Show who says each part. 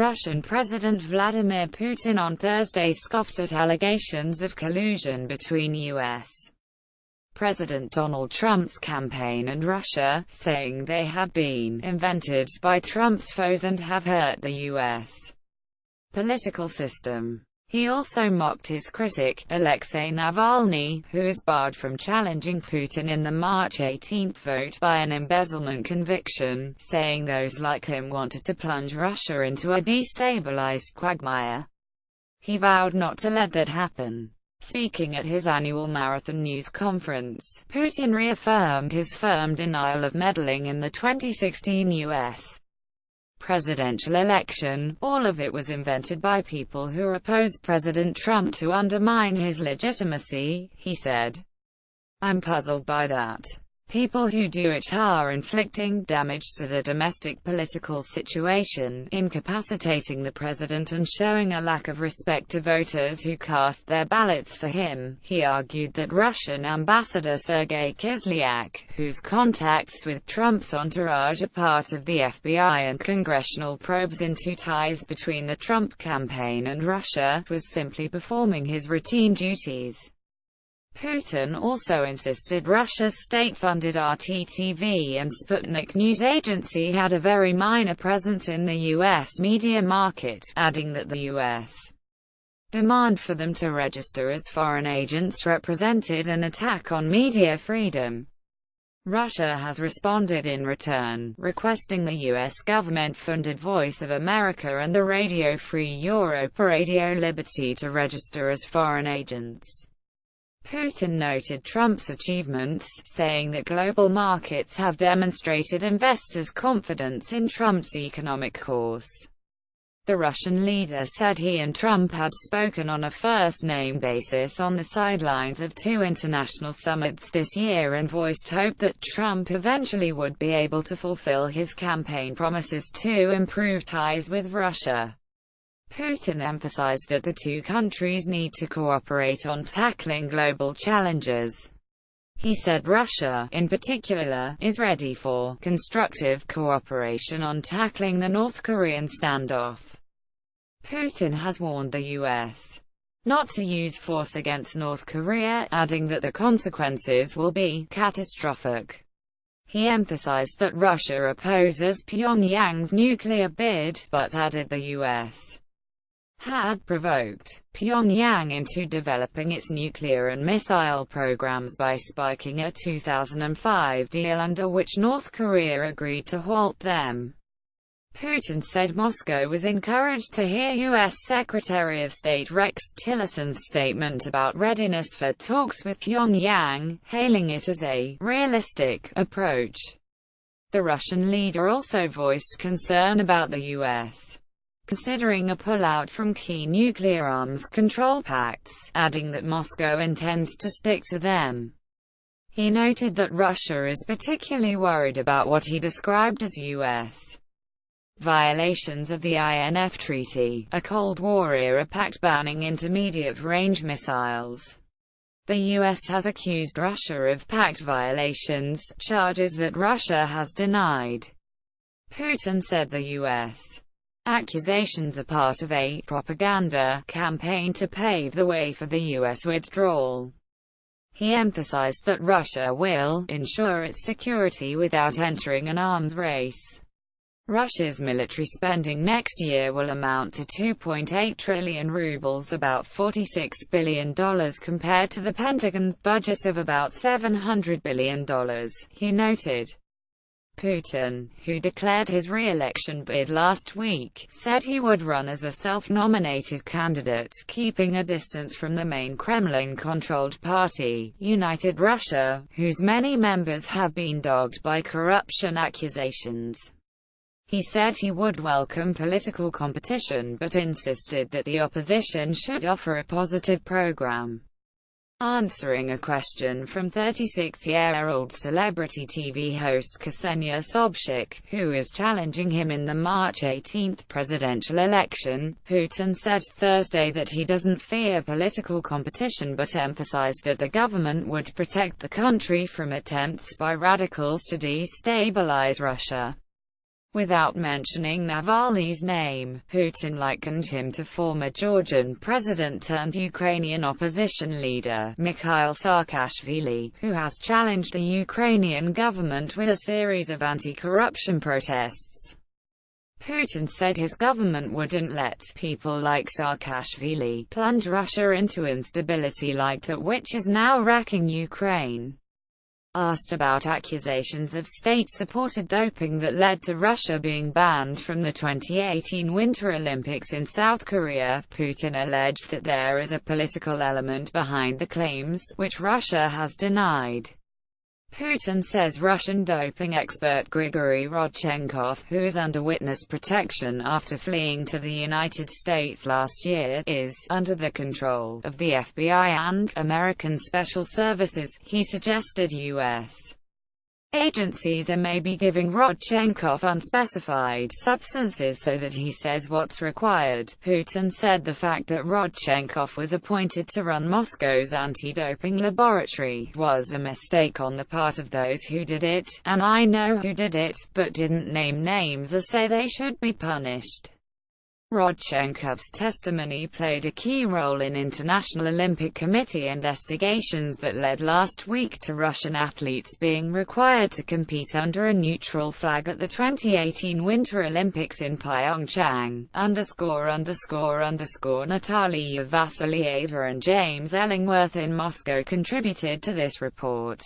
Speaker 1: Russian President Vladimir Putin on Thursday scoffed at allegations of collusion between U.S. President Donald Trump's campaign and Russia, saying they have been invented by Trump's foes and have hurt the U.S. political system. He also mocked his critic, Alexei Navalny, who is barred from challenging Putin in the March 18 vote by an embezzlement conviction, saying those like him wanted to plunge Russia into a destabilized quagmire. He vowed not to let that happen. Speaking at his annual marathon news conference, Putin reaffirmed his firm denial of meddling in the 2016 U.S. presidential election. All of it was invented by people who opposed President Trump to undermine his legitimacy, he said. I'm puzzled by that. People who do it are inflicting damage to the domestic political situation, incapacitating the president and showing a lack of respect to voters who cast their ballots for him. He argued that Russian Ambassador Sergei Kislyak, whose contacts with Trump's entourage are part of the FBI and congressional probes into ties between the Trump campaign and Russia, was simply performing his routine duties. Putin also insisted Russia's state-funded RT-TV and Sputnik news agency had a very minor presence in the U.S. media market, adding that the U.S. demand for them to register as foreign agents represented an attack on media freedom. Russia has responded in return, requesting the U.S. government-funded Voice of America and the Radio Free Europe or Radio Liberty to register as foreign agents. Putin noted Trump's achievements, saying that global markets have demonstrated investors' confidence in Trump's economic course. The Russian leader said he and Trump had spoken on a first-name basis on the sidelines of two international summits this year and voiced hope that Trump eventually would be able to fulfill his campaign promises to improve ties with Russia. Putin emphasized that the two countries need to cooperate on tackling global challenges. He said Russia, in particular, is ready for constructive cooperation on tackling the North Korean standoff. Putin has warned the U.S. not to use force against North Korea, adding that the consequences will be catastrophic. He emphasized that Russia opposes Pyongyang's nuclear bid, but added the U.S. had provoked Pyongyang into developing its nuclear and missile programs by spiking a 2005 deal under which North Korea agreed to halt them. Putin said Moscow was encouraged to hear U.S. Secretary of State Rex Tillerson's statement about readiness for talks with Pyongyang, hailing it as a realistic approach. The Russian leader also voiced concern about the U.S. considering a pullout from key nuclear arms control pacts, adding that Moscow intends to stick to them. He noted that Russia is particularly worried about what he described as U.S. violations of the INF Treaty, a Cold War-era pact banning intermediate-range missiles. The U.S. has accused Russia of pact violations, charges that Russia has denied. Putin said the U.S. accusations are part of a propaganda campaign to pave the way for the U.S. withdrawal. He emphasized that Russia will ensure its security without entering an arms race. Russia's military spending next year will amount to 2.8 trillion rubles, about $46 billion compared to the Pentagon's budget of about $700 billion, he noted. Putin, who declared his re-election bid last week, said he would run as a self-nominated candidate, keeping a distance from the main Kremlin-controlled party, United Russia, whose many members have been dogged by corruption accusations. He said he would welcome political competition but insisted that the opposition should offer a positive program. Answering a question from 36-year-old celebrity TV host Ksenia Sobchak, who is challenging him in the March 18 presidential election, Putin said Thursday that he doesn't fear political competition but emphasized that the government would protect the country from attempts by radicals to destabilize Russia. Without mentioning Navalny's name, Putin likened him to former Georgian president turned Ukrainian opposition leader, Mikhail Saakashvili, who has challenged the Ukrainian government with a series of anti-corruption protests. Putin said his government wouldn't let people like Saakashvili plunge Russia into instability like that, which is now wrecking Ukraine. Asked about accusations of state-supported doping that led to Russia being banned from the 2018 Winter Olympics in South Korea, Putin alleged that there is a political element behind the claims, which Russia has denied. Putin says Russian doping expert Grigory Rodchenkov, who is under witness protection after fleeing to the United States last year, is under the control of the FBI and American Special Services. He suggested U.S. agencies are maybe giving Rodchenkov unspecified substances so that he says what's required. Putin said the fact that Rodchenkov was appointed to run Moscow's anti-doping laboratory was a mistake on the part of those who did it, and I know who did it, but didn't name names or say they should be punished. Rodchenkov's testimony played a key role in International Olympic Committee investigations that led last week to Russian athletes being required to compete under a neutral flag at the 2018 Winter Olympics in Pyeongchang. Natalia Vasilieva and James Ellingworth in Moscow contributed to this report.